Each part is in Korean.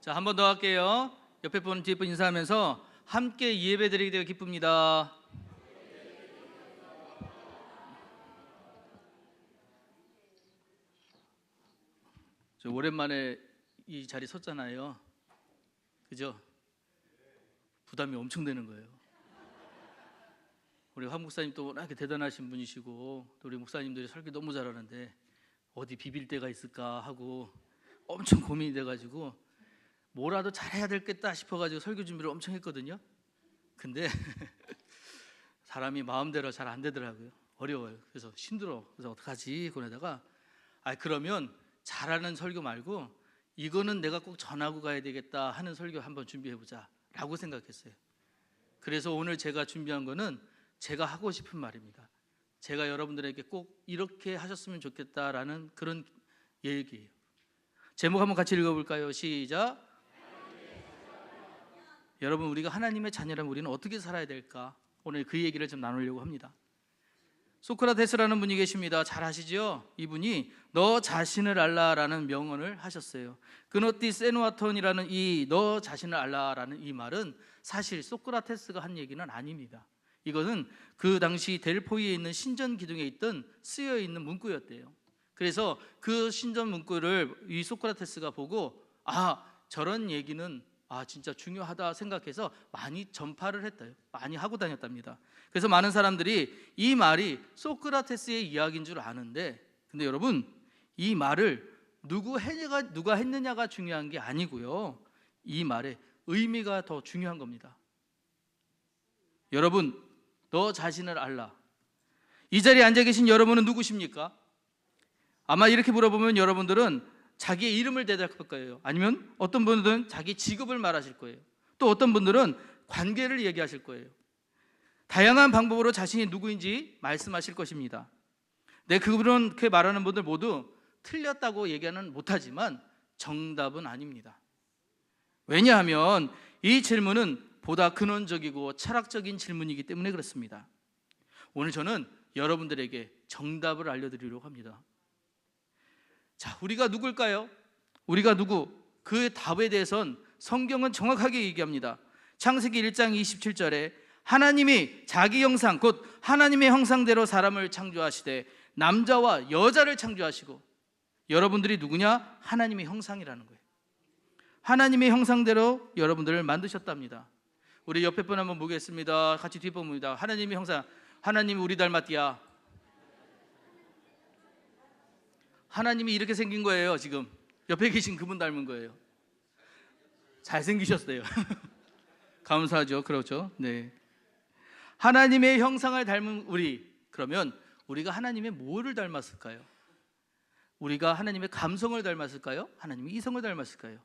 자, 한 번 더 할게요. 옆에 분, 뒤에 분 인사하면서 함께 예배 드리게 되어 기쁩니다. 저 오랜만에 이 자리 섰잖아요. 그죠? 부담이 엄청 되는 거예요. 우리 황 목사님 또 이렇게 대단하신 분이시고 또 우리 목사님들이 설교 너무 잘하는데 어디 비빌 데가 있을까 하고 엄청 고민이 돼가지고 뭐라도 잘해야 되겠다 싶어가지고 설교 준비를 엄청 했거든요. 근데 사람이 마음대로 잘 안 되더라고요. 어려워요. 그래서 힘들어. 그래서 어떡하지? 그러다가 그러면 잘하는 설교 말고 이거는 내가 꼭 전하고 가야 되겠다 하는 설교 한번 준비해보자 라고 생각했어요. 그래서 오늘 제가 준비한 거는 제가 하고 싶은 말입니다. 제가 여러분들에게 꼭 이렇게 하셨으면 좋겠다라는 그런 얘기예요. 제목 한번 같이 읽어볼까요? 시작. 여러분, 우리가 하나님의 자녀라면 우리는 어떻게 살아야 될까? 오늘 그 얘기를 좀 나누려고 합니다. 소크라테스라는 분이 계십니다. 잘 아시죠? 이분이 너 자신을 알라라는 명언을 하셨어요. 그노티 세누아톤이라는 이 너 자신을 알라라는 이 말은 사실 소크라테스가 한 얘기는 아닙니다. 이것은 그 당시 델포이에 있는 신전 기둥에 있던 쓰여 있는 문구였대요. 그래서 그 신전 문구를 이 소크라테스가 보고 저런 얘기는 진짜 중요하다 생각해서 많이 전파를 했대요. 많이 하고 다녔답니다. 그래서 많은 사람들이 이 말이 소크라테스의 이야기인 줄 아는데, 근데 여러분, 이 말을 누가 했느냐가 중요한 게 아니고요, 이 말의 의미가 더 중요한 겁니다. 여러분, 너 자신을 알라. 이 자리에 앉아 계신 여러분은 누구십니까? 아마 이렇게 물어보면 여러분들은 자기의 이름을 대답할 거예요. 아니면 어떤 분들은 자기 직업을 말하실 거예요. 또 어떤 분들은 관계를 얘기하실 거예요. 다양한 방법으로 자신이 누구인지 말씀하실 것입니다. 그렇게 말하는 분들 모두 틀렸다고 얘기는 못하지만 정답은 아닙니다. 왜냐하면 이 질문은 보다 근원적이고 철학적인 질문이기 때문에 그렇습니다. 오늘 저는 여러분들에게 정답을 알려드리려고 합니다. 자, 우리가 누굴까요? 우리가 누구? 그 답에 대해선 성경은 정확하게 얘기합니다. 창세기 1장 27절에 하나님이 자기 형상 곧 하나님의 형상대로 사람을 창조하시되 남자와 여자를 창조하시고, 여러분들이 누구냐? 하나님의 형상이라는 거예요. 하나님의 형상대로 여러분들을 만드셨답니다. 우리 옆에 분 한번 보겠습니다. 같이 뒷봅니다. 하나님의 형상, 하나님이 우리 닮았디야. 하나님이 이렇게 생긴 거예요. 지금 옆에 계신 그분 닮은 거예요. 잘생기셨어요. 감사하죠. 그렇죠. 네. 하나님의 형상을 닮은 우리, 그러면 우리가 하나님의 뭐를 닮았을까요? 우리가 하나님의 감성을 닮았을까요? 하나님의 이성을 닮았을까요?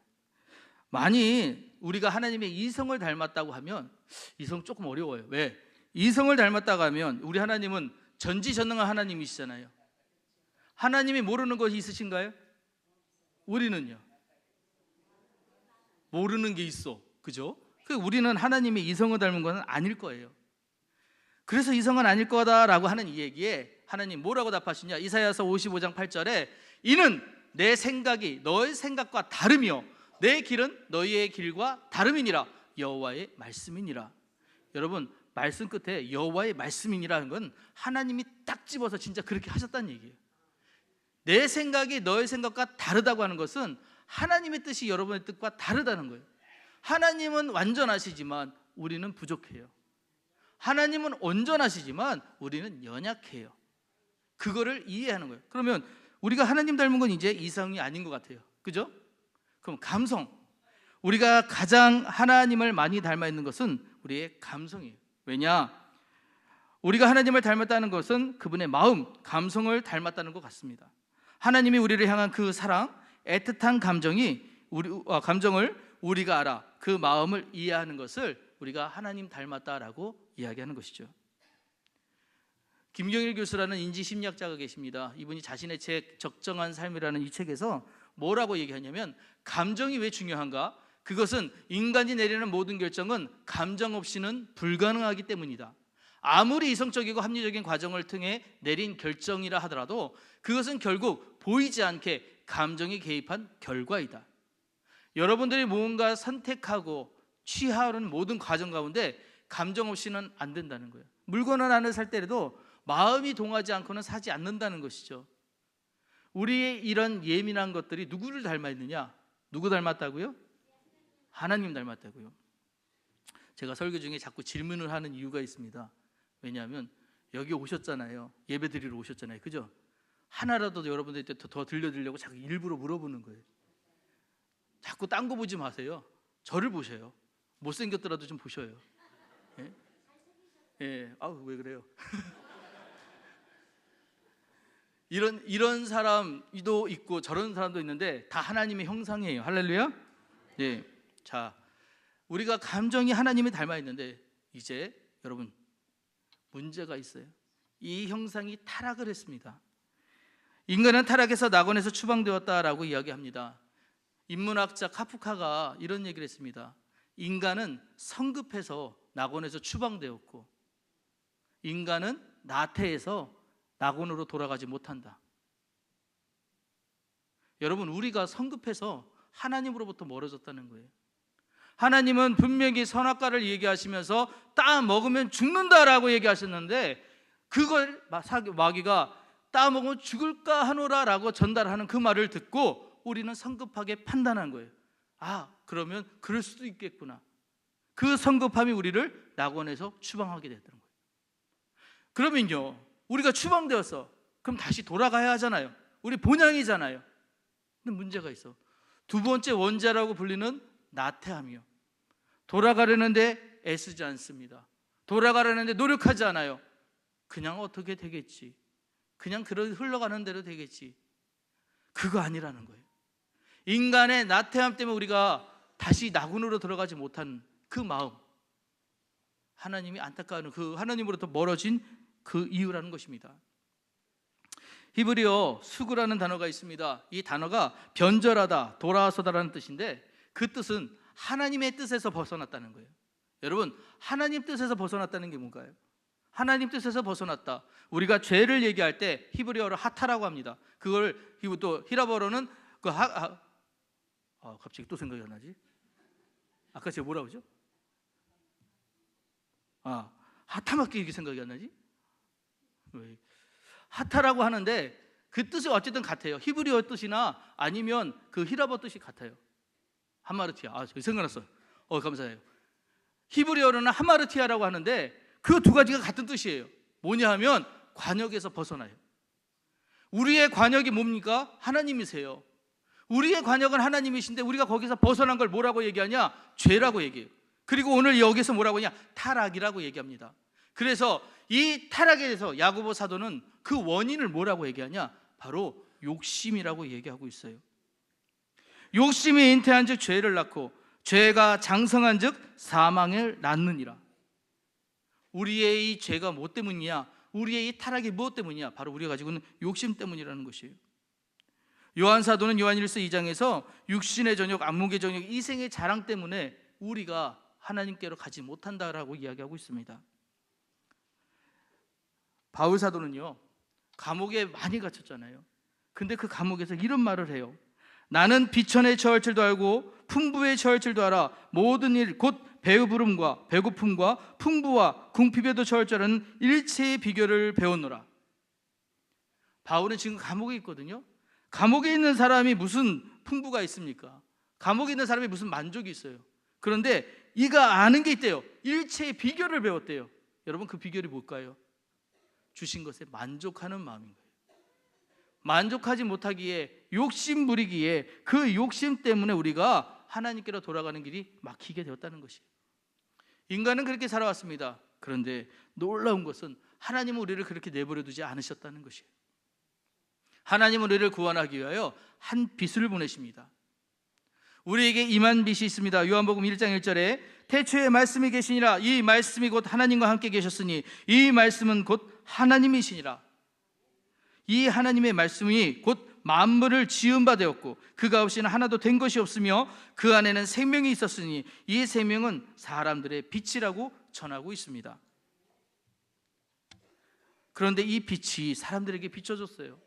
많이 우리가 하나님의 이성을 닮았다고 하면, 이성 조금 어려워요. 왜? 이성을 닮았다고 하면 우리 하나님은 전지전능한 하나님이시잖아요. 하나님이 모르는 것이 있으신가요? 우리는요? 모르는 게 있어. 그죠? 우리는 하나님의 이성을 닮은 것은 아닐 거예요. 그래서 이성은 아닐 거다라고 하는 이 얘기에 하나님 뭐라고 답하시냐? 이사야서 55장 8절에 이는 내 생각이 너의 생각과 다르며 내 길은 너희의 길과 다름이니라. 여호와의 말씀이니라. 여러분, 말씀 끝에 여호와의 말씀이니라는 건 하나님이 딱 집어서 진짜 그렇게 하셨다는 얘기예요. 내 생각이 너의 생각과 다르다고 하는 것은 하나님의 뜻이 여러분의 뜻과 다르다는 거예요. 하나님은 완전하시지만 우리는 부족해요. 하나님은 온전하시지만 우리는 연약해요. 그거를 이해하는 거예요. 그러면 우리가 하나님 닮은 건 이제 이성이 아닌 것 같아요. 그죠? 그럼 감성, 우리가 가장 하나님을 많이 닮아 있는 것은 우리의 감성이에요. 왜냐? 우리가 하나님을 닮았다는 것은 그분의 마음, 감성을 닮았다는 것 같습니다. 하나님이 우리를 향한 그 사랑, 애틋한 감정을 우리가 알아 그 마음을 이해하는 것을 우리가 하나님 닮았다라고 이야기하는 것이죠. 김경일 교수라는 인지심리학자가 계십니다. 이분이 자신의 책 적정한 삶이라는 이 책에서 뭐라고 얘기하냐면, 감정이 왜 중요한가? 그것은 인간이 내리는 모든 결정은 감정 없이는 불가능하기 때문이다. 아무리 이성적이고 합리적인 과정을 통해 내린 결정이라 하더라도 그것은 결국 보이지 않게 감정이 개입한 결과이다. 여러분들이 무언가 선택하고 취하는 모든 과정 가운데 감정 없이는 안 된다는 거예요. 물건을 하나 살 때라도 마음이 동하지 않고는 사지 않는다는 것이죠. 우리의 이런 예민한 것들이 누구를 닮아 있느냐? 누구 닮았다고요? 하나님 닮았다고요. 제가 설교 중에 자꾸 질문을 하는 이유가 있습니다. 왜냐하면 여기 오셨잖아요. 예배 드리러 오셨잖아요. 그죠? 하나라도 여러분들한테 더 들려드리려고 자꾸 일부러 물어보는 거예요. 자꾸 딴 거 보지 마세요. 저를 보셔요. 못생겼더라도 좀 보셔요. 예? 예. 아우, 왜 그래요? 이런 사람도 있고 저런 사람도 있는데 다 하나님의 형상이에요. 할렐루야. 예. 자, 우리가 감정이 하나님이 닮아 있는데 이제 여러분 문제가 있어요. 이 형상이 타락을 했습니다. 인간은 타락해서 낙원에서 추방되었다라고 이야기합니다. 인문학자 카프카가 이런 얘기를 했습니다. 인간은 성급해서 낙원에서 추방되었고 인간은 나태해서 낙원으로 돌아가지 못한다. 여러분, 우리가 성급해서 하나님으로부터 멀어졌다는 거예요. 하나님은 분명히 선악과를 얘기하시면서 따 먹으면 죽는다라고 얘기하셨는데 그걸 마귀가 따 먹으면 죽을까 하노라라고 전달하는 그 말을 듣고 우리는 성급하게 판단한 거예요. 아, 그러면 그럴 수도 있겠구나. 그 성급함이 우리를 낙원에서 추방하게 됐던 거예요. 그러면요, 우리가 추방되었어. 그럼 다시 돌아가야 하잖아요. 우리 본향이잖아요. 근데 문제가 있어. 두 번째 원죄라고 불리는 나태함이요. 돌아가려는데 애쓰지 않습니다. 돌아가려는데 노력하지 않아요. 그냥 어떻게 되겠지. 그냥 흘러가는 대로 되겠지. 그거 아니라는 거예요. 인간의 나태함 때문에 우리가 다시 낙원으로 들어가지 못하는 그 마음, 하나님이 안타까워하는 그 하나님으로부터 멀어진 그 이유라는 것입니다. 히브리어 수구라는 단어가 있습니다. 이 단어가 변절하다, 돌아서다라는 뜻인데 그 뜻은 하나님의 뜻에서 벗어났다는 거예요. 여러분, 하나님 뜻에서 벗어났다는 게 뭔가요? 하나님 뜻에서 벗어났다. 우리가 죄를 얘기할 때 히브리어로 하타라고 합니다. 그걸 또 히라버어로는 갑자기 또 생각이 안 나지? 아까 제가 뭐라고 그러죠? 하타밖에 이렇게 생각이 안 나지? 왜? 하타라고 하는데 그 뜻이 어쨌든 같아요. 히브리어 뜻이나 아니면 그 히라버 뜻이 같아요. 하마르티아. 저기 생각났어. 감사해요. 히브리어로는 하마르티아라고 하는데 그 두 가지가 같은 뜻이에요. 뭐냐 하면 관역에서 벗어나요. 우리의 관역이 뭡니까? 하나님이세요. 우리의 관역은 하나님이신데 우리가 거기서 벗어난 걸 뭐라고 얘기하냐? 죄라고 얘기해요. 그리고 오늘 여기서 뭐라고 하냐? 타락이라고 얘기합니다. 그래서 이 타락에 대해서 야고보 사도는 그 원인을 뭐라고 얘기하냐? 바로 욕심이라고 얘기하고 있어요. 욕심이 잉태한 즉 죄를 낳고 죄가 장성한 즉 사망을 낳느니라. 우리의 이 죄가 뭐 때문이냐? 우리의 이 타락이 무엇 때문이냐? 바로 우리가 가지고 있는 욕심 때문이라는 것이에요. 요한 사도는 요한일서 2장에서 육신의 정욕, 안목의 정욕, 이생의 자랑 때문에 우리가 하나님께로 가지 못한다라고 이야기하고 있습니다. 바울 사도는요, 감옥에 많이 갇혔잖아요. 근데 그 감옥에서 이런 말을 해요. 나는 비천에 처할 줄도 알고 풍부에 처할 줄도 알아. 모든 일 곧 배부름과 배고픔과 풍부와 궁핍에도 처할 줄 아는 일체의 비결을 배웠노라. 바울은 지금 감옥에 있거든요. 감옥에 있는 사람이 무슨 풍부가 있습니까? 감옥에 있는 사람이 무슨 만족이 있어요? 그런데 이가 아는 게 있대요. 일체의 비결을 배웠대요. 여러분, 그 비결이 뭘까요? 주신 것에 만족하는 마음인 거예요. 만족하지 못하기에 욕심 부리기에 그 욕심 때문에 우리가 하나님께로 돌아가는 길이 막히게 되었다는 것이에요. 인간은 그렇게 살아왔습니다. 그런데 놀라운 것은 하나님은 우리를 그렇게 내버려 두지 않으셨다는 것이에요. 하나님은 우리를 구원하기 위하여 한 빛을 보내십니다. 우리에게 임한 빛이 있습니다. 요한복음 1장 1절에 태초에 말씀이 계시니라. 이 말씀이 곧 하나님과 함께 계셨으니 이 말씀은 곧 하나님이시니라. 이 하나님의 말씀이 곧 만물을 지은 바 되었고 그가 없이는 하나도 된 것이 없으며 그 안에는 생명이 있었으니 이 생명은 사람들의 빛이라고 전하고 있습니다. 그런데 이 빛이 사람들에게 비춰졌어요.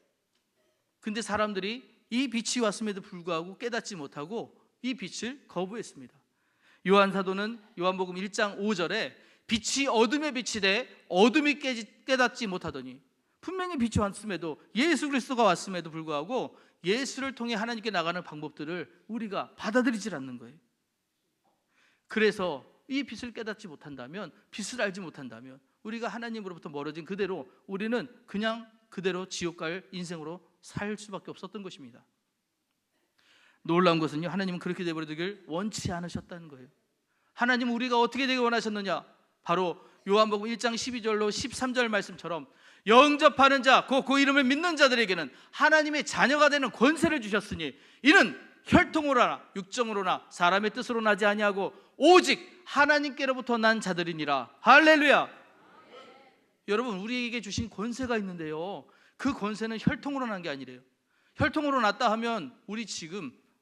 근데 사람들이 이 빛이 왔음에도 불구하고 깨닫지 못하고 이 빛을 거부했습니다. 요한 사도는 요한복음 1장 5절에 빛이 어둠에 비치되 어둠이 깨닫지 못하더니, 분명히 빛이 왔음에도, 예수 그리스도가 왔음에도 불구하고 예수를 통해 하나님께 나가는 방법들을 우리가 받아들이질 않는 거예요. 그래서 이 빛을 깨닫지 못한다면, 빛을 알지 못한다면 우리가 하나님으로부터 멀어진 그대로 우리는 그냥 그대로 지옥 갈 인생으로 살 수밖에 없었던 것입니다. 놀라운 것은요, 하나님은 그렇게 되어버리길 원치 않으셨다는 거예요. 하나님은 우리가 어떻게 되길 원하셨느냐? 바로 요한복음 1장 12절로 13절 말씀처럼 영접하는 자, 그 이름을 믿는 자들에게는 하나님의 자녀가 되는 권세를 주셨으니 이는 혈통으로나 육정으로나 사람의 뜻으로 나지 아니하고 오직 하나님께로부터 난 자들이니라. 할렐루야. 여러분, 우리에게 주신 권세가 있는데요, 그 권세는 혈통으로 난 게 아니래요. 혈통으로 났다 하면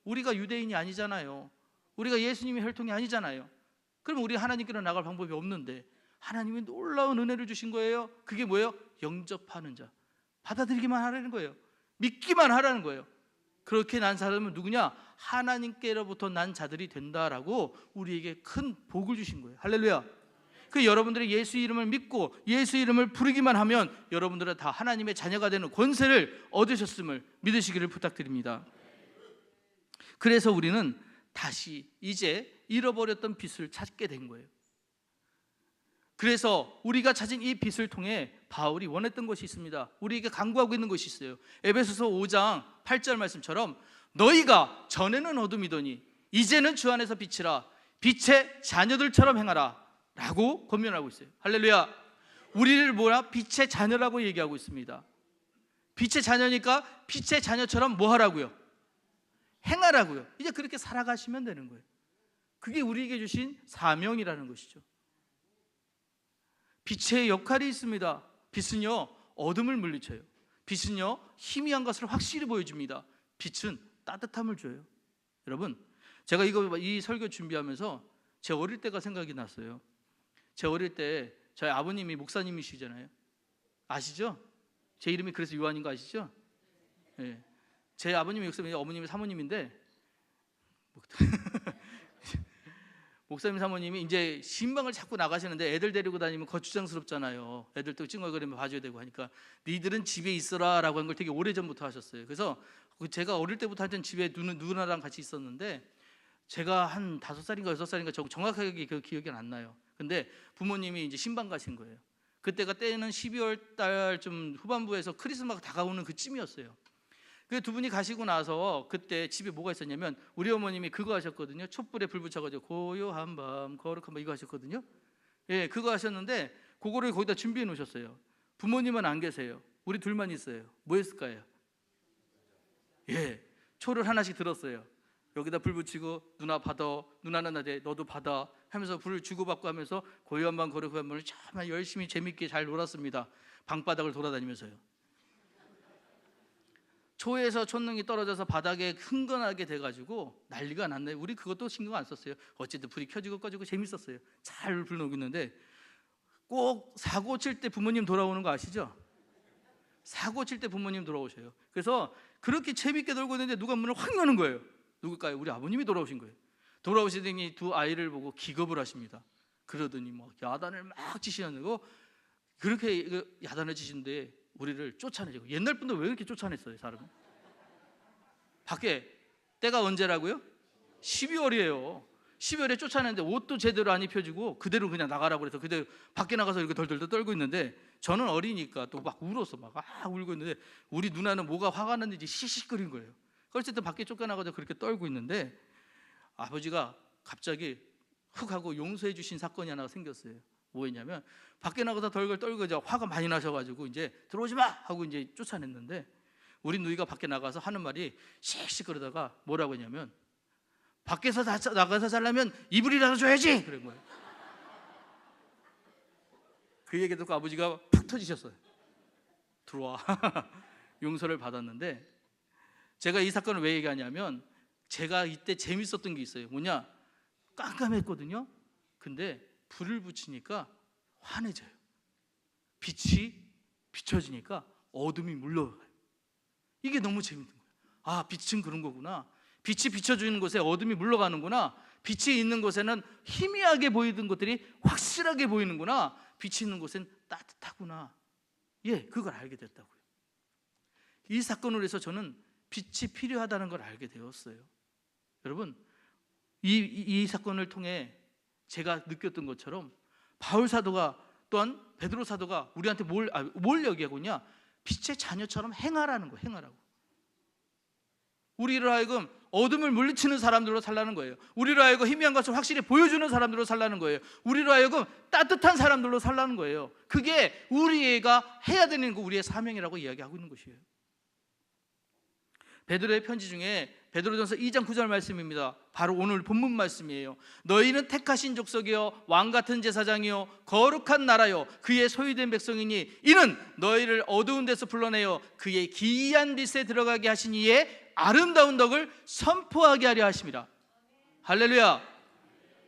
우리가 유대인이 아니잖아요. 우리가 예수님의 혈통이 아니잖아요. 그럼 우리 하나님께로 나갈 방법이 없는데 하나님이 놀라운 은혜를 주신 거예요. 그게 뭐예요? 영접하는 자, 받아들이기만 하라는 거예요. 믿기만 하라는 거예요. 그렇게 난 사람은 누구냐? 하나님께로부터 난 자들이 된다라고 우리에게 큰 복을 주신 거예요. 할렐루야. 그 여러분들이 예수 이름을 믿고 예수 이름을 부르기만 하면 여러분들은 다 하나님의 자녀가 되는 권세를 얻으셨음을 믿으시기를 부탁드립니다. 그래서 우리는 다시 이제 잃어버렸던 빛을 찾게 된 거예요. 그래서 우리가 찾은 이 빛을 통해 바울이 원했던 것이 있습니다. 우리에게 강구하고 있는 것이 있어요. 에베소서 5장 8절 말씀처럼 너희가 전에는 어둠이더니 이제는 주 안에서 빛이라, 빛의 자녀들처럼 행하라 라고 권면하고 있어요. 할렐루야. 우리를 빛의 자녀라고 얘기하고 있습니다. 빛의 자녀니까 빛의 자녀처럼 뭐 하라고요? 행하라고요. 이제 그렇게 살아가시면 되는 거예요. 그게 우리에게 주신 사명이라는 것이죠. 빛의 역할이 있습니다. 빛은요, 어둠을 물리쳐요. 빛은요, 희미한 것을 확실히 보여줍니다. 빛은 따뜻함을 줘요. 여러분, 제가 이 설교 준비하면서 제 어릴 때가 생각이 났어요. 제 어릴 때 저희 아버님이 목사님이시잖아요. 아시죠? 제 이름이 그래서 요한인 거 아시죠? 네. 제 아버님이 목사님이, 어머님이 사모님인데 목사님 사모님이 이제 신방을 자꾸 나가시는데 애들 데리고 다니면 거추장스럽잖아요. 애들 또 찡얼거리면 봐줘야 되고 하니까 니들은 집에 있어라 라고 한 걸 되게 오래전부터 하셨어요. 그래서 제가 어릴 때부터 하여튼 집에 누나랑 같이 있었는데 제가 한 5살인가 6살인가 정확하게 그 기억이 안 나요. 근데 부모님이 이제 신방 가신 거예요. 그때가 때는 12월 달 좀 후반부에서 크리스마스가 다가오는 그쯤이었어요. 그 두 분이 가시고 나서 그때 집에 뭐가 있었냐면 우리 어머님이 그거 하셨거든요. 촛불에 불 붙여가지고 고요한 밤 거룩한 밤 이거 하셨거든요. 예, 그거 하셨는데 그거를 거기다 준비해 놓으셨어요. 부모님은 안 계세요. 우리 둘만 있어요. 뭐 했을까요? 예, 초를 하나씩 들었어요. 여기다 불 붙이고 누나 받아, 누나는 나한테 너도 받아 하면서 불을 주고받고 하면서 고요한 밤 거룩한 밤을 정말 열심히 재밌게 잘 놀았습니다. 방바닥을 돌아다니면서요. 초에서 촛능이 떨어져서 바닥에 흥건하게 돼가지고 난리가 났네요. 우리 그것도 신경 안 썼어요. 어쨌든 불이 켜지고 꺼지고 재밌었어요. 잘 불러오고 있는데 꼭 사고 칠 때 부모님 돌아오는 거 아시죠? 사고 칠 때 부모님 돌아오셔요. 그래서 그렇게 재밌게 놀고 있는데 누가 문을 확 여는 거예요. 누굴까요? 우리 아버님이 돌아오신 거예요. 돌아오시더니 두 아이를 보고 기겁을 하십니다. 그러더니 막 야단을 막 치시는거, 그렇게 야단을 치시는데 우리를 쫓아내고. 옛날 분들 왜 이렇게 쫓아냈어요, 사람을? 밖에 때가 언제라고요? 12월이에요. 12월에 쫓아내는데 옷도 제대로 안 입혀주고 그대로 그냥 나가라고 그래서 그대로 밖에 나가서 이렇게 덜덜덜 떨고 있는데 저는 어리니까 또 막 울어서 막 울고 있는데 우리 누나는 뭐가 화가 났는지 시시거린 거예요. 어쨌든 밖에 쫓겨나가서 그렇게 떨고 있는데 아버지가 갑자기 훅 하고 용서해 주신 사건이 하나 생겼어요. 뭐였냐면 밖에 나가서 덜덜 떨고 이제 화가 많이 나셔가지고 이제 들어오지 마 하고 이제 쫓아냈는데 우리 누이가 밖에 나가서 하는 말이 씩씩 그러다가 뭐라고 했냐면 밖에서 나가서 살려면 이불이라도 줘야지 그런 거예요. 그 얘기 듣고 아버지가 푹 터지셨어요. 들어와. 용서를 받았는데 제가 이 사건을 왜 얘기하냐면 제가 이때 재밌었던 게 있어요. 뭐냐, 깜깜했거든요. 근데 불을 붙이니까 환해져요. 빛이 비춰지니까 어둠이 물러가요. 이게 너무 재밌는 거예요. 아, 빛은 그런 거구나. 빛이 비춰주는 곳에 어둠이 물러가는구나. 빛이 있는 곳에는 희미하게 보이던 것들이 확실하게 보이는구나. 빛이 있는 곳엔 따뜻하구나. 예, 그걸 알게 됐다고요. 이 사건으로 해서 저는 빛이 필요하다는 걸 알게 되었어요. 여러분, 이 사건을 통해 제가 느꼈던 것처럼 바울 사도가 또한 베드로 사도가 우리한테 뭘 얘기하고 있냐? 빛의 자녀처럼 행하라는 거예요. 행하라고. 우리로 하여금 어둠을 물리치는 사람들로 살라는 거예요. 우리로 하여금 희미한 것을 확실히 보여주는 사람들로 살라는 거예요. 우리로 하여금 따뜻한 사람들로 살라는 거예요. 그게 우리가 해야 되는 거, 우리의 사명이라고 이야기하고 있는 것이에요. 베드로의 편지 중에 베드로전서 2장 9절 말씀입니다. 바로 오늘 본문 말씀이에요. 너희는 택하신 족속이요 왕같은 제사장이요 거룩한 나라요 그의 소유된 백성이니 이는 너희를 어두운 데서 불러내어 그의 기이한 빛에 들어가게 하신 이의 아름다운 덕을 선포하게 하려 하심이라. 할렐루야.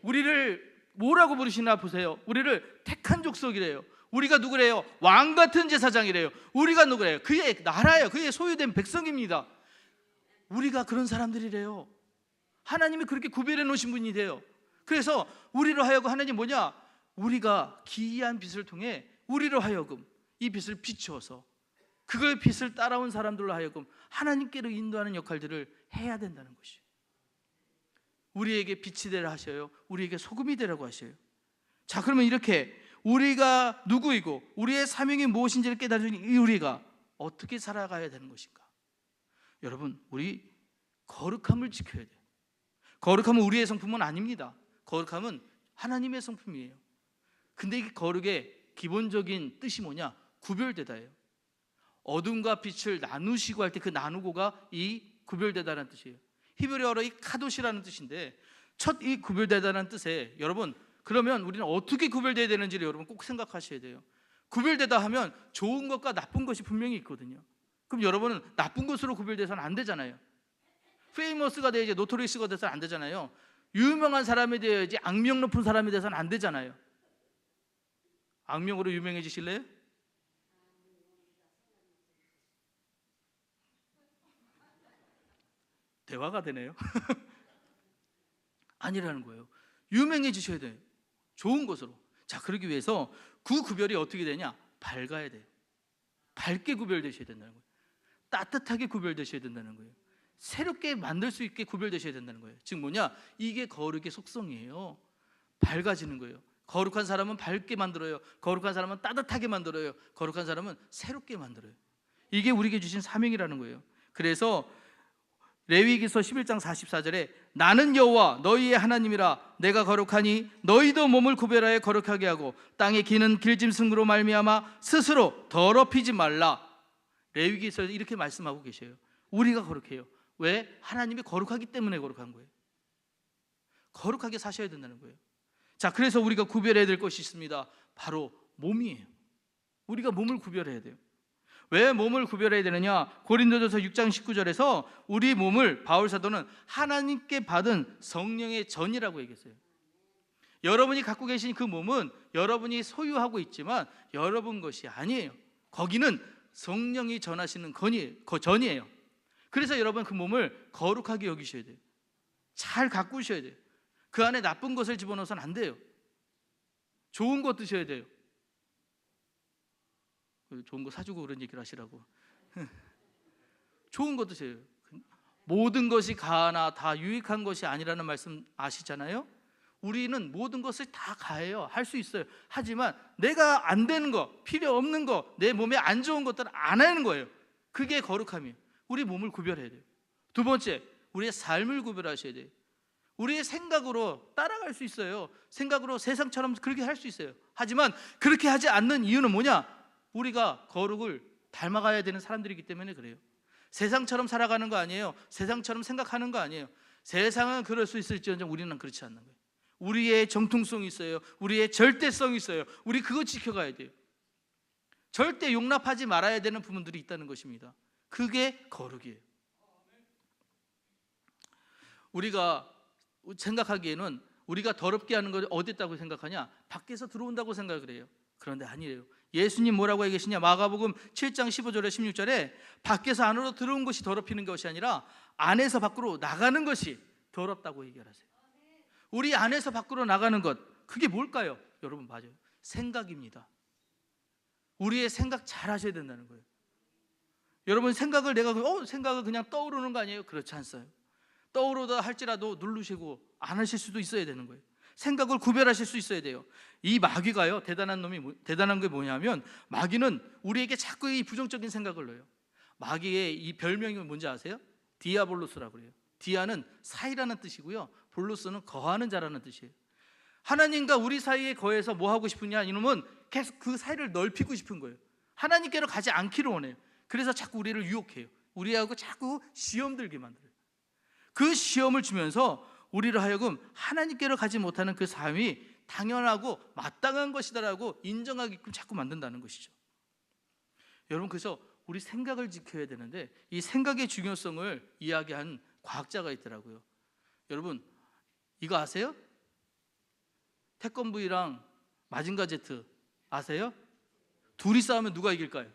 우리를 뭐라고 부르시나 보세요. 우리를 택한 족속이래요. 우리가 누구래요? 왕같은 제사장이래요. 우리가 누구래요? 그의 나라예요. 그의 소유된 백성입니다. 우리가 그런 사람들이래요. 하나님이 그렇게 구별해 놓으신 분이 돼요. 그래서 우리로 하여금 하나님 뭐냐? 우리가 기이한 빛을 통해 우리로 하여금 이 빛을 비추어서 그걸 빛을 따라온 사람들로 하여금 하나님께로 인도하는 역할들을 해야 된다는 것이에요. 우리에게 빛이 되라 하셔요. 우리에게 소금이 되라고 하셔요. 자, 그러면 이렇게 우리가 누구이고 우리의 사명이 무엇인지를 깨달은 이 우리가 어떻게 살아가야 되는 것인가? 여러분, 우리 거룩함을 지켜야 돼요. 거룩함은 우리의 성품은 아닙니다. 거룩함은 하나님의 성품이에요. 근데 이 거룩의 기본적인 뜻이 뭐냐? 구별되다예요. 어둠과 빛을 나누시고 할 때 그 나누고가 이 구별되다라는 뜻이에요. 히브리어로 이 카도시라는 뜻인데 첫 이 구별되다라는 뜻에 여러분, 그러면 우리는 어떻게 구별돼야 되는지를 여러분 꼭 생각하셔야 돼요. 구별되다 하면 좋은 것과 나쁜 것이 분명히 있거든요. 그럼 여러분은 나쁜 것으로 구별돼서는 안 되잖아요. 페이머스가 돼야지 노토리스가 돼서는 안 되잖아요. 유명한 사람이 되어야지 악명 높은 사람이 돼서는 안 되잖아요. 악명으로 유명해지실래요? 대화가 되네요. 아니라는 거예요. 유명해지셔야 돼요. 좋은 것으로. 자, 그러기 위해서 그 구별이 어떻게 되냐? 밝아야 돼요. 밝게 구별되셔야 된다는 거예요. 따뜻하게 구별되셔야 된다는 거예요. 새롭게 만들 수 있게 구별되셔야 된다는 거예요. 즉 뭐냐? 이게 거룩의 속성이에요. 밝아지는 거예요. 거룩한 사람은 밝게 만들어요. 거룩한 사람은 따뜻하게 만들어요. 거룩한 사람은 새롭게 만들어요. 이게 우리에게 주신 사명이라는 거예요. 그래서 레위기서 11장 44절에 나는 여호와 너희의 하나님이라 내가 거룩하니 너희도 몸을 구별하여 거룩하게 하고 땅에 기는 길짐승으로 말미암아 스스로 더럽히지 말라. 레위기서에서 이렇게 말씀하고 계셔요. 우리가 거룩해요. 왜? 하나님이 거룩하기 때문에 거룩한 거예요. 거룩하게 사셔야 된다는 거예요. 자, 그래서 우리가 구별해야 될 것이 있습니다. 바로 몸이에요. 우리가 몸을 구별해야 돼요. 왜 몸을 구별해야 되느냐? 고린도전서 6장 19절에서 우리 몸을 바울 사도는 하나님께 받은 성령의 전이라고 얘기했어요. 여러분이 갖고 계신 그 몸은 여러분이 소유하고 있지만 여러분 것이 아니에요. 거기는 성령이 전하시는 전이에요. 그래서 여러분 그 몸을 거룩하게 여기셔야 돼요. 잘 가꾸셔야 돼요. 그 안에 나쁜 것을 집어넣어서는 안 돼요. 좋은 것 드셔야 돼요. 좋은 거 사주고 그런 얘기를 하시라고. 좋은 거 드셔요. 모든 것이 가하나 다 유익한 것이 아니라는 말씀 아시잖아요. 우리는 모든 것을 다 가해요. 할 수 있어요. 하지만 내가 안 되는 거, 필요 없는 거, 내 몸에 안 좋은 것들은 안 하는 거예요. 그게 거룩함이에요. 우리 몸을 구별해야 돼요. 두 번째, 우리의 삶을 구별하셔야 돼요. 우리의 생각으로 따라갈 수 있어요. 생각으로 세상처럼 그렇게 할 수 있어요. 하지만 그렇게 하지 않는 이유는 뭐냐? 우리가 거룩을 닮아가야 되는 사람들이기 때문에 그래요. 세상처럼 살아가는 거 아니에요. 세상처럼 생각하는 거 아니에요. 세상은 그럴 수 있을지언정 우리는 그렇지 않는 거예요. 우리의 정통성이 있어요. 우리의 절대성이 있어요. 우리 그거 지켜가야 돼요. 절대 용납하지 말아야 되는 부분들이 있다는 것입니다. 그게 거룩이에요. 우리가 생각하기에는 우리가 더럽게 하는 걸 어디 있다고 생각하냐? 밖에서 들어온다고 생각을 해요. 그런데 아니래요. 예수님 뭐라고 얘기하시냐? 마가복음 7장 15절에 16절에 밖에서 안으로 들어온 것이 더럽히는 것이 아니라 안에서 밖으로 나가는 것이 더럽다고 얘기하세요. 우리 안에서 밖으로 나가는 것, 그게 뭘까요? 여러분, 맞아요. 생각입니다. 우리의 생각 잘 하셔야 된다는 거예요. 여러분, 생각을 생각을 그냥 떠오르는 거 아니에요? 그렇지 않아요. 떠오르다 할지라도 누르시고 안 하실 수도 있어야 되는 거예요. 생각을 구별하실 수 있어야 돼요. 이 마귀가요, 대단한 게 뭐냐면, 마귀는 우리에게 자꾸 이 부정적인 생각을 넣어요. 마귀의 이 별명이 뭔지 아세요? 디아볼로스라고 그래요. 디아는 사이라는 뜻이고요, 볼로스는 거하는 자라는 뜻이에요. 하나님과 우리 사이에 거해서 뭐 하고 싶으냐? 이놈은 계속 그 사이를 넓히고 싶은 거예요. 하나님께로 가지 않기를 원해요. 그래서 자꾸 우리를 유혹해요. 우리하고 자꾸 시험 들게 만들어요. 그 시험을 주면서 우리를 하여금 하나님께로 가지 못하는 그 삶이 당연하고 마땅한 것이다라고 인정하게끔 자꾸 만든다는 것이죠. 여러분, 그래서 우리 생각을 지켜야 되는데, 이 생각의 중요성을 이야기한 과학자가 있더라고요. 여러분, 이거 아세요? 태권브이랑 마징가 제트 아세요? 둘이 싸우면 누가 이길까요?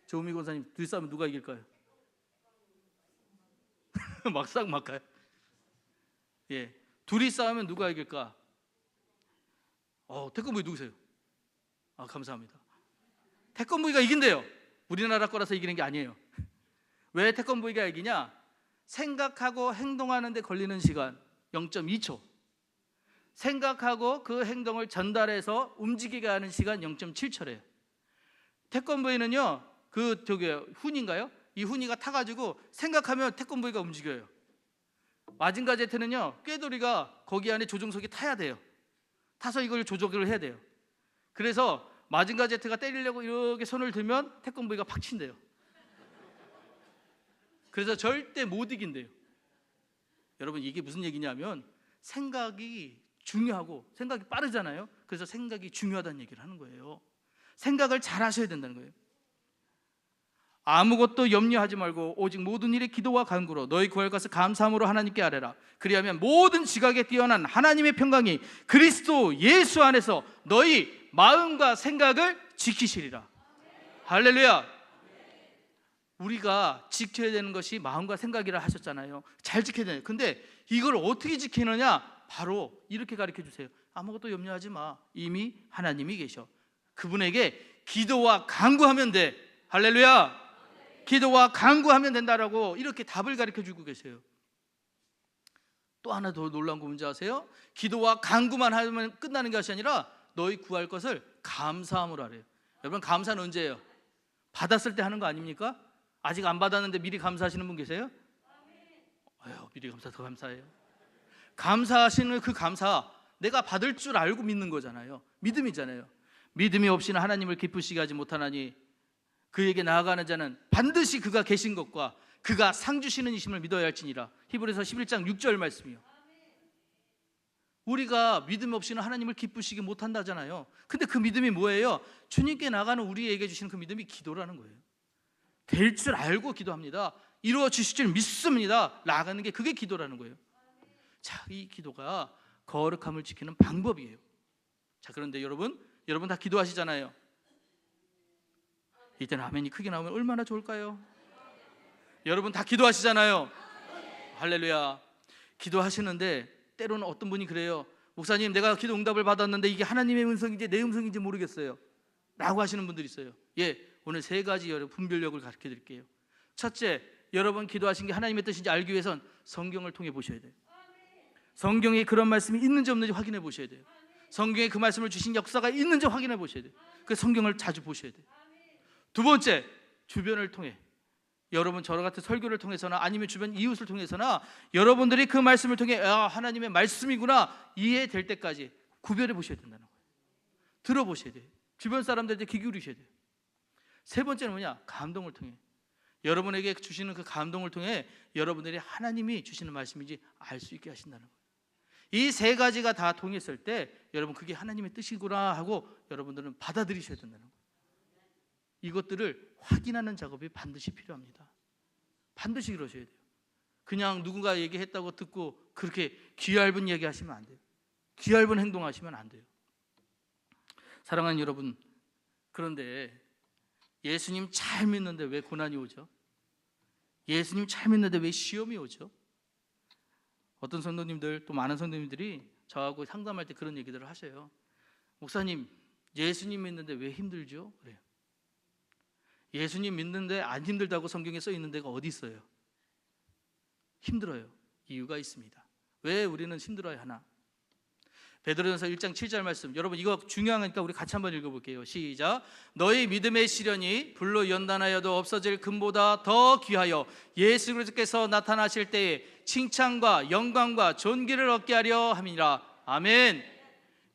조미 권사님, 둘이 싸우면 누가 이길까요? 막상 막가요? 예, 둘이 싸우면 누가 이길까? 태권브이 누구세요? 감사합니다. 태권브이가 이긴대요. 우리나라 거라서 이기는 게 아니에요. 왜 태권브이가 이기냐? 생각하고 행동하는 데 걸리는 시간 0.2초, 생각하고 그 행동을 전달해서 움직이게 하는 시간 0.7초래요. 태권브이는요, 훈인가요? 이 훈이가 타가지고 생각하면 태권브이가 움직여요. 마징가 제트는요, 꾀돌이가 거기 안에 조종석이 타야 돼요. 타서 이걸 조작을 해야 돼요. 그래서 마징가 제트가 때리려고 이렇게 손을 들면 태권브이가 팍 친대요. 그래서 절대 못 이긴대요. 여러분, 이게 무슨 얘기냐면, 생각이 중요하고 생각이 빠르잖아요. 그래서 생각이 중요하다는 얘기를 하는 거예요. 생각을 잘 하셔야 된다는 거예요. 아무것도 염려하지 말고 오직 모든 일에 기도와 간구로 너희 구할 것을 감사함으로 하나님께 아뢰라. 그리하면 모든 지각에 뛰어난 하나님의 평강이 그리스도 예수 안에서 너희 마음과 생각을 지키시리라. 할렐루야. 우리가 지켜야 되는 것이 마음과 생각이라 하셨잖아요. 잘 지켜야 돼요. 근데 이걸 어떻게 지키느냐? 바로 이렇게 가르쳐 주세요. 아무것도 염려하지 마. 이미 하나님이 계셔. 그분에게 기도와 간구하면 돼. 할렐루야. 기도와 간구하면 된다라고 이렇게 답을 가르쳐 주고 계세요. 또 하나 더 놀라운 거 뭔지 아세요? 기도와 간구만 하면 끝나는 것이 아니라 너희 구할 것을 감사함으로 하래요. 여러분, 감사는 언제예요? 받았을 때 하는 거 아닙니까? 아직 안 받았는데 미리 감사하시는 분 계세요? 미리 감사, 더 감사해요. 감사하시는 그 감사, 내가 받을 줄 알고 믿는 거잖아요. 믿음이잖아요. 믿음이 없이는 하나님을 기쁘시게 하지 못하나니 그에게 나아가는 자는 반드시 그가 계신 것과 그가 상 주시는 이심을 믿어야 할지니라. 히브리서 11장 6절 말씀이요. 우리가 믿음 없이는 하나님을 기쁘시게 못한다잖아요. 근데 그 믿음이 뭐예요? 주님께 나가는 우리에게 주시는 그 믿음이 기도라는 거예요. 될 줄 알고 기도합니다. 이루어 주실 줄 믿습니다. 나가는 게 그게 기도라는 거예요. 자, 이 기도가 거룩함을 지키는 방법이에요. 자, 그런데 여러분 다 기도하시잖아요. 이때는 아멘이 크게 나오면 얼마나 좋을까요? 여러분 다 기도하시잖아요. 할렐루야. 기도하시는데 때로는 어떤 분이 그래요. 목사님, 내가 기도 응답을 받았는데 이게 하나님의 음성인지 내 음성인지 모르겠어요 라고 하시는 분들이 있어요. 오늘 세 가지 여러분 분별력을 가르쳐 드릴게요. 첫째, 여러분 기도하신 게 하나님의 뜻인지 알기 위해선 성경을 통해 보셔야 돼요. 성경에 그런 말씀이 있는지 없는지 확인해 보셔야 돼요. 성경에 그 말씀을 주신 역사가 있는지 확인해 보셔야 돼요. 그 성경을 자주 보셔야 돼요. 두 번째, 주변을 통해, 여러분 저와 같은 설교를 통해서나 아니면 주변 이웃을 통해서나 여러분들이 그 말씀을 통해 하나님의 말씀이구나 이해될 때까지 구별해 보셔야 된다는 거예요. 들어보셔야 돼요. 주변 사람들한테 귀 기울이셔야 돼요. 세 번째는 뭐냐? 감동을 통해, 여러분에게 주시는 그 감동을 통해 여러분들이 하나님이 주시는 말씀인지 알 수 있게 하신다는 거예요. 이 세 가지가 다 통했을 때 여러분 그게 하나님의 뜻이구나 하고 여러분들은 받아들이셔야 된다는 거예요. 이것들을 확인하는 작업이 반드시 필요합니다. 반드시 그러셔야 돼요. 그냥 누군가 얘기했다고 듣고 그렇게 귀얇은 얘기 하시면 안 돼요. 귀얇은 행동하시면 안 돼요. 사랑하는 여러분, 그런데 예수님 잘 믿는데 왜 고난이 오죠? 예수님 잘 믿는데 왜 시험이 오죠? 어떤 성도님들, 또 많은 성도님들이 저하고 상담할 때 그런 얘기들을 하셔요. 목사님, 예수님 믿는데 왜 힘들죠? 그래요. 예수님 믿는데 안 힘들다고 성경에 써 있는 데가 어디 있어요? 힘들어요. 이유가 있습니다. 왜 우리는 힘들어야 하나? 베드로전서 1장 7절 말씀, 여러분 이거 중요하니까 우리 같이 한번 읽어볼게요. 시작. 너희 믿음의 시련이 불로 연단하여도 없어질 금보다 더 귀하여 예수 그리스도께서 나타나실 때에 칭찬과 영광과 존귀를 얻게 하려 함이라. 아멘.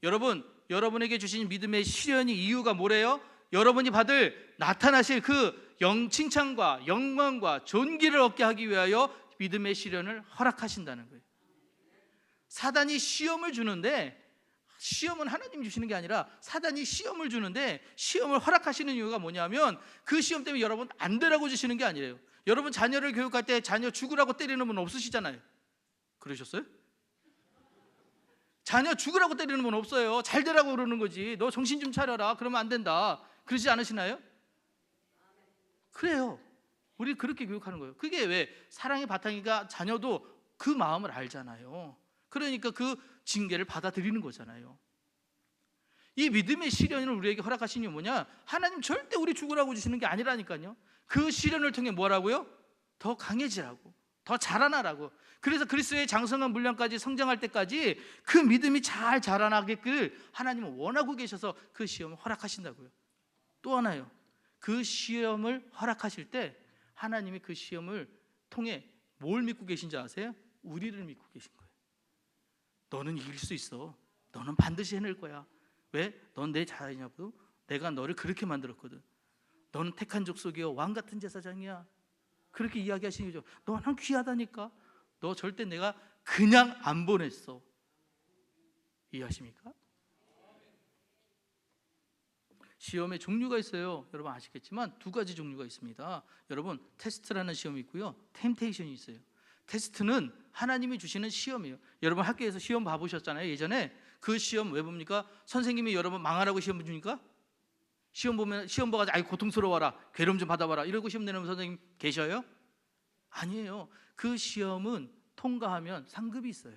여러분, 여러분에게 주신 믿음의 시련이 이유가 뭐래요? 여러분이 받을 나타나실 그 칭찬과 영광과 존귀를 얻게 하기 위하여 믿음의 시련을 허락하신다는 거예요. 사단이 시험을 주는데, 시험은 하나님 주시는 게 아니라 사단이 시험을 주는데 시험을 허락하시는 이유가 뭐냐면 그 시험 때문에 여러분 안 되라고 주시는 게 아니에요. 여러분 자녀를 교육할 때 자녀 죽으라고 때리는 분 없으시잖아요. 그러셨어요? 자녀 죽으라고 때리는 분 없어요. 잘 되라고 그러는 거지. 너 정신 좀 차려라, 그러면 안 된다, 그러지 않으시나요? 그래요. 우리 그렇게 교육하는 거예요. 그게 왜? 사랑의 바탕이가 자녀도 그 마음을 알잖아요. 그러니까 그 징계를 받아들이는 거잖아요. 이 믿음의 시련을 우리에게 허락하신 이유 뭐냐? 하나님 절대 우리 죽으라고 주시는 게 아니라니까요. 그 시련을 통해 뭐라고요? 더 강해지라고, 더 자라나라고. 그래서 그리스도의 장성한 분량까지 성장할 때까지 그 믿음이 잘 자라나게끔 하나님은 원하고 계셔서 그 시험을 허락하신다고요. 또 하나요, 그 시험을 허락하실 때 하나님이 그 시험을 통해 뭘 믿고 계신지 아세요? 우리를 믿고 계신 거예요. 너는 이길 수 있어. 너는 반드시 해낼 거야. 왜? 넌 내 자녀고 내가 너를 그렇게 만들었거든. 너는 택한 족속이요, 왕 같은 제사장이야. 그렇게 이야기하시는 거죠. 너는 귀하다니까. 너 절대 내가 그냥 안 보냈어. 이해하십니까? 시험의 종류가 있어요. 여러분 아시겠지만 두 가지 종류가 있습니다. 여러분, 테스트라는 시험이 있고요, 템테이션이 있어요. 테스트는 하나님이 주시는 시험이에요. 여러분 학교에서 시험 봐보셨잖아요. 예전에 그 시험 왜 봅니까? 선생님이 여러분 망하라고 시험 주니까? 시험 보면 시험 봐가지고 아이 고통스러워라, 괴로움 좀 받아봐라 이러고 시험 내는 선생님 계셔요? 아니에요. 그 시험은 통과하면 상급이 있어요.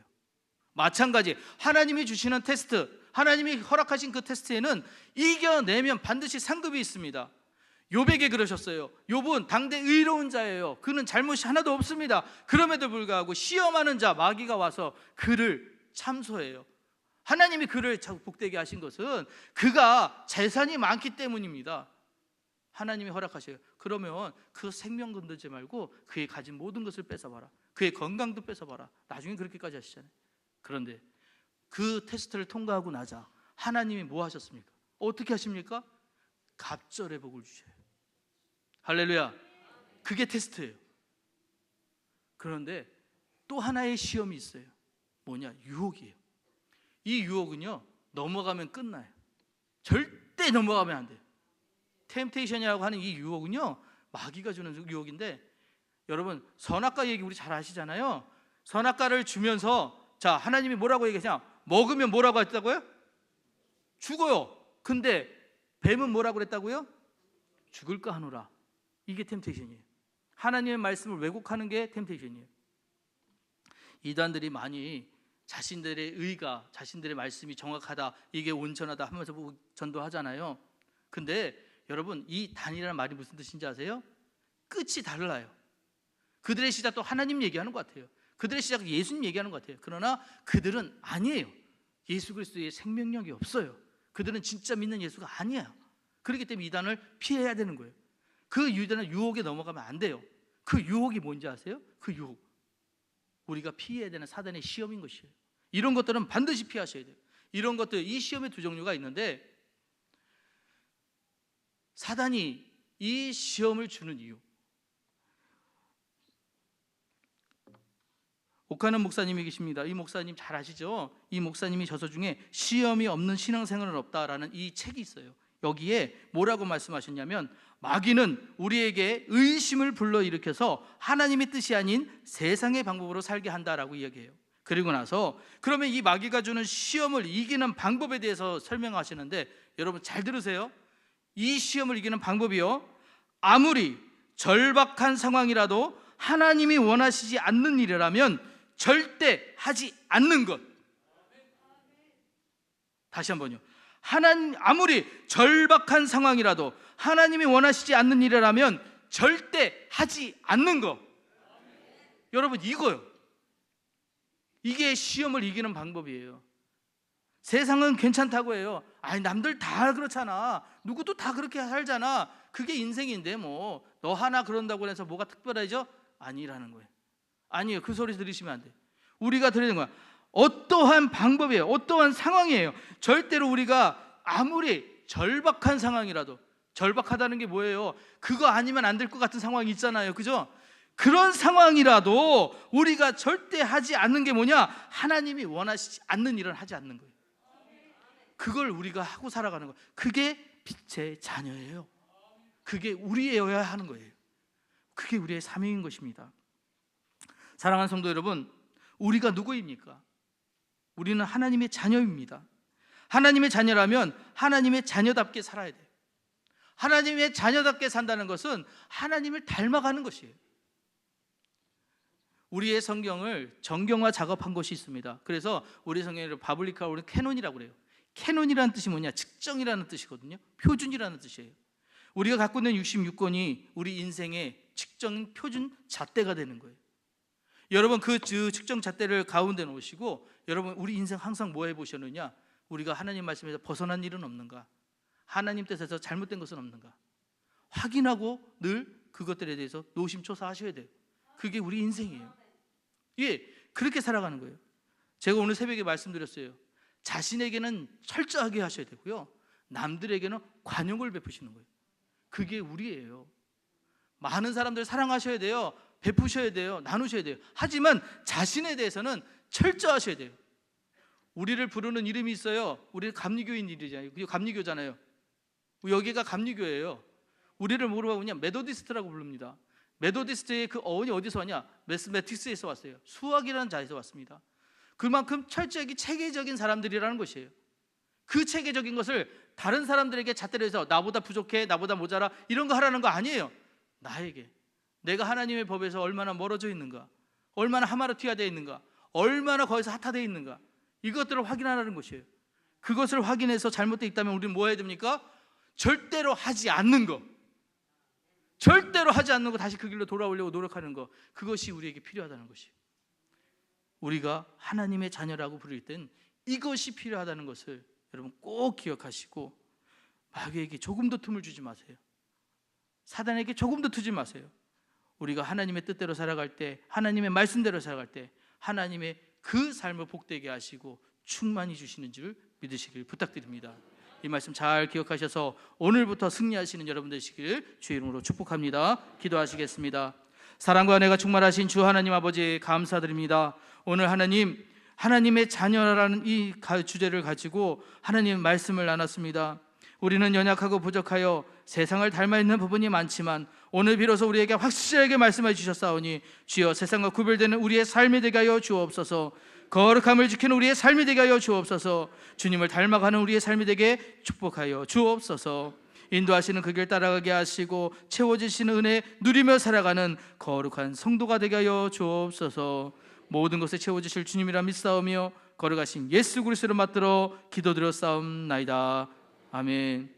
마찬가지 하나님이 주시는 테스트, 하나님이 허락하신 그 테스트에는 이겨내면 반드시 상급이 있습니다. 욥에게 그러셨어요. 욥은 당대 의로운 자예요. 그는 잘못이 하나도 없습니다. 그럼에도 불구하고 시험하는 자 마귀가 와서 그를 참소해요. 하나님이 그를 복되게 하신 것은 그가 재산이 많기 때문입니다. 하나님이 허락하셔요. 그러면 그 생명 건들지 말고 그의 가진 모든 것을 뺏어봐라. 그의 건강도 뺏어봐라. 나중에 그렇게까지 하시잖아요. 그런데 그 테스트를 통과하고 나자 하나님이 뭐 하셨습니까? 어떻게 하십니까? 갑절의 복을 주셔요. 할렐루야. 그게 테스트예요. 그런데 또 하나의 시험이 있어요. 뭐냐? 유혹이에요. 이 유혹은요, 넘어가면 끝나요. 절대 넘어가면 안 돼요. 템테이션이라고 하는 이 유혹은요, 마귀가 주는 유혹인데, 여러분 선악과 얘기 우리 잘 아시잖아요. 선악과를 주면서 자, 하나님이 뭐라고 얘기하냐? 먹으면 뭐라고 했다고요? 죽어요. 근데 뱀은 뭐라고 그랬다고요? 죽을까 하노라. 이게 템테이션이에요. 하나님의 말씀을 왜곡하는 게 템테이션이에요. 이단들이 많이 자신들의 의가, 자신들의 말씀이 정확하다, 이게 온전하다 하면서 전도하잖아요. 근데 여러분 이 단이라는 말이 무슨 뜻인지 아세요? 끝이 달라요. 그들의 시작도 하나님 얘기하는 것 같아요. 그들의 시작은 예수님 얘기하는 것 같아요. 그러나 그들은 아니에요. 예수 그리스도의 생명력이 없어요. 그들은 진짜 믿는 예수가 아니에요. 그렇기 때문에 이단을 피해야 되는 거예요. 그 이단은 유혹에 넘어가면 안 돼요. 그 유혹이 뭔지 아세요? 그 유혹, 우리가 피해야 되는 사단의 시험인 것이에요. 이런 것들은 반드시 피하셔야 돼요. 이런 것들, 이 시험의 두 종류가 있는데, 사단이 이 시험을 주는 이유, 오카는 목사님이 계십니다. 이 목사님 잘 아시죠? 이 목사님이 저서 중에 시험이 없는 신앙생활은 없다라는 이 책이 있어요. 여기에 뭐라고 말씀하셨냐면, 마귀는 우리에게 의심을 불러일으켜서 하나님의 뜻이 아닌 세상의 방법으로 살게 한다라고 이야기해요. 그리고 나서 그러면 이 마귀가 주는 시험을 이기는 방법에 대해서 설명하시는데, 여러분 잘 들으세요. 이 시험을 이기는 방법이요, 아무리 절박한 상황이라도 하나님이 원하시지 않는 일이라면 절대 하지 않는 것. 다시 한번요. 하나님, 아무리 절박한 상황이라도 하나님이 원하시지 않는 일이라면 절대 하지 않는 것. 여러분, 이거요. 이게 시험을 이기는 방법이에요. 세상은 괜찮다고 해요. 아니, 남들 다 그렇잖아. 누구도 다 그렇게 살잖아. 그게 인생인데 뭐 너 하나 그런다고 해서 뭐가 특별하죠? 아니라는 거예요. 아니에요. 그 소리 들으시면 안 돼요. 우리가 들으는 거야. 어떠한 방법이에요. 어떠한 상황이에요. 절대로 우리가 아무리 절박한 상황이라도, 절박하다는 게 뭐예요? 그거 아니면 안 될 것 같은 상황이 있잖아요. 그죠? 그런 상황이라도 우리가 절대 하지 않는 게 뭐냐? 하나님이 원하시지 않는 일을 하지 않는 거예요. 그걸 우리가 하고 살아가는 거예요. 그게 빛의 자녀예요. 그게 우리여야 하는 거예요. 그게 우리의 사명인 것입니다. 사랑하는 성도 여러분, 우리가 누구입니까? 우리는 하나님의 자녀입니다. 하나님의 자녀라면 하나님의 자녀답게 살아야 돼요. 하나님의 자녀답게 산다는 것은 하나님을 닮아가는 것이에요. 우리의 성경을 정경화 작업한 것이 있습니다. 그래서 우리 성경을 바블리카, 우리 캐논이라고 그래요. 캐논이라는 뜻이 뭐냐? 측정이라는 뜻이거든요. 표준이라는 뜻이에요. 우리가 갖고 있는 66권이 우리 인생의 측정 표준 잣대가 되는 거예요. 여러분, 그 측정 잣대를 가운데 놓으시고, 여러분, 우리 인생 항상 뭐 해보셨느냐? 우리가 하나님 말씀에서 벗어난 일은 없는가? 하나님 뜻에서 잘못된 것은 없는가? 확인하고 늘 그것들에 대해서 노심초사하셔야 돼요. 그게 우리 인생이에요. 예, 그렇게 살아가는 거예요. 제가 오늘 새벽에 말씀드렸어요. 자신에게는 철저하게 하셔야 되고요, 남들에게는 관용을 베푸시는 거예요. 그게 우리예요. 많은 사람들 사랑하셔야 돼요. 베푸셔야 돼요. 나누셔야 돼요. 하지만 자신에 대해서는 철저하셔야 돼요. 우리를 부르는 이름이 있어요. 우리 감리교인들이잖아요. 감리교잖아요. 여기가 감리교예요. 우리를 뭐라고 그냥 메도디스트라고 부릅니다. 메도디스트의 그 어원이 어디서 왔냐? 매스매틱스에서 왔어요. 수학이라는 자에서 왔습니다. 그만큼 철저하게 체계적인 사람들이라는 것이에요. 그 체계적인 것을 다른 사람들에게 잣대로 해서 나보다 부족해, 나보다 모자라, 이런 거 하라는 거 아니에요. 나에게 내가 하나님의 법에서 얼마나 멀어져 있는가, 얼마나 하마르티가 있는가, 얼마나 거기서 핫화되어 있는가, 이것들을 확인하라는 것이에요. 그것을 확인해서 잘못되어 있다면 우리는 뭐 해야 됩니까? 절대로 하지 않는 거, 절대로 하지 않는 거, 다시 그 길로 돌아오려고 노력하는 거, 그것이 우리에게 필요하다는 것이에요. 우리가 하나님의 자녀라고 부를 땐 이것이 필요하다는 것을 여러분 꼭 기억하시고, 마귀에게 조금도 틈을 주지 마세요. 사단에게 조금도 두지 마세요. 우리가 하나님의 뜻대로 살아갈 때, 하나님의 말씀대로 살아갈 때 하나님의 그 삶을 복되게 하시고 충만히 주시는 줄 믿으시길 부탁드립니다. 이 말씀 잘 기억하셔서 오늘부터 승리하시는 여러분 되시길 주의 이름으로 축복합니다. 기도하시겠습니다. 사랑과 은혜가 충만하신 주 하나님 아버지, 감사드립니다. 오늘 하나님의 자녀라는 이 주제를 가지고 하나님 말씀을 나눴습니다. 우리는 연약하고 부족하여 세상을 닮아 있는 부분이 많지만 오늘 비로소 우리에게 확실하게 말씀해 주셨사오니, 주여 세상과 구별되는 우리의 삶이 되게 하여 주옵소서. 거룩함을 지키는 우리의 삶이 되게 하여 주옵소서. 주님을 닮아가는 우리의 삶이 되게 축복하여 주옵소서. 인도하시는 그 길 따라가게 하시고 채워지시는 은혜 누리며 살아가는 거룩한 성도가 되게 하여 주옵소서. 모든 것에 채워주실 주님이라 믿사오며 거룩하신 예수 그리스도를 받들어 기도드렸사옵나이다. 아멘.